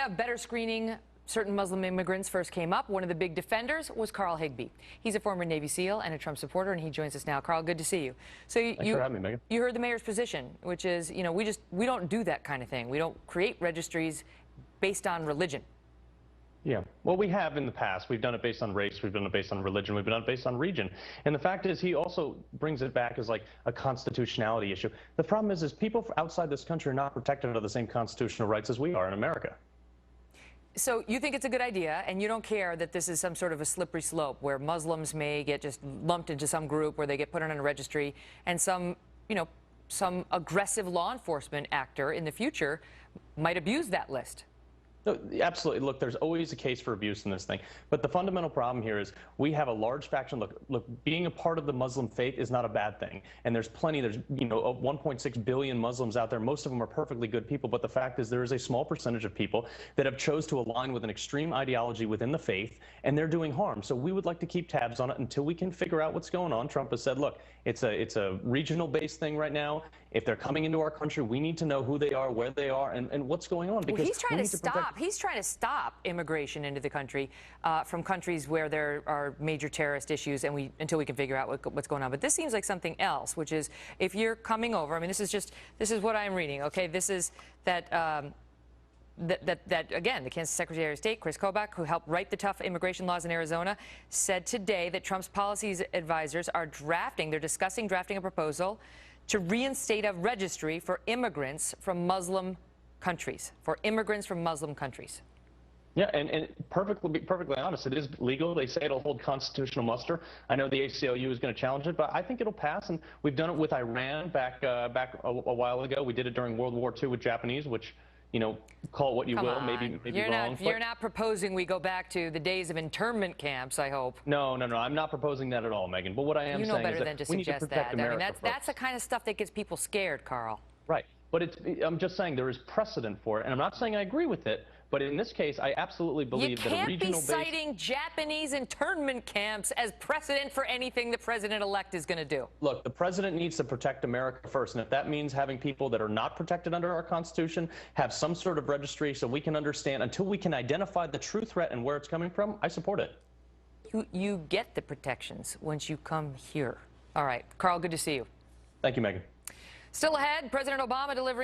Better screening certain Muslim immigrants first came up. One of the big defenders was Carl Higbie. He's a former Navy SEAL and a Trump supporter, and he joins us now. Carl, good to see you. So Thanks for having me, Megyn. You heard the mayor's position, which is, we don't do that kind of thing. We don't create registries based on religion. Yeah, well, we have in the past. We've done it based on race, we've done it based on religion, we've done it based on region. And the fact is, he also brings it back as like a constitutionality issue. The problem is people outside this country are not protected under the same constitutional rights as we are in America. So you think it's a good idea, and you don't care that this is some sort of a slippery slope where Muslims may get just lumped into some group where they get put on a registry, and some aggressive law enforcement actor in the future might abuse that list. No, absolutely. Look, there's always a case for abuse in this thing. But the fundamental problem here is we have a large faction. Look, being a part of the Muslim faith is not a bad thing. And there's 1.6 billion Muslims out there. Most of them are perfectly good people. But the fact is there is a small percentage of people that have chose to align with an extreme ideology within the faith, and they're doing harm. So we would like to keep tabs on it until we can figure out what's going on. Trump has said, look, it's a regional-based thing right now. If they're coming into our country, we need to know who they are, where they are, and what's going on. Because he's trying to stop immigration into the country from countries where there are major terrorist issues, and until we can figure out what's going on. But this seems like something else, which is if you're coming over. I mean, this is what I'm reading. Okay, this is that. Again, the Kansas Secretary of State, Chris Kobach, who helped write the tough immigration laws in Arizona, said today that Trump's policy advisors are discussing drafting a proposal to reinstate a registry for immigrants from Muslim countries, Yeah, and perfectly honest, it is legal. They say it'll hold constitutional muster. I know the ACLU is going to challenge it, but I think it'll pass. And we've done it with Iran back a while ago. We did it during World War II with Japanese, which, call it what you will, maybe wrong. You're not proposing we go back to the days of internment camps, I hope. No, I'm not proposing that at all, Megyn. But what I am saying is that we need to protect America. I mean, that's the kind of stuff that gets people scared, Carl. Right. But I'm just saying there is precedent for it, and I'm not saying I agree with it, but in this case, I absolutely believe that a regional-based... You can't be citing Japanese internment camps as precedent for anything the president-elect is going to do. Look, the president needs to protect America first, and if that means having people that are not protected under our Constitution have some sort of registry so we can understand, until we can identify the true threat and where it's coming from, I support it. You get the protections once you come here. All right. Carl, good to see you. Thank you, Megyn. Still ahead, President Obama delivering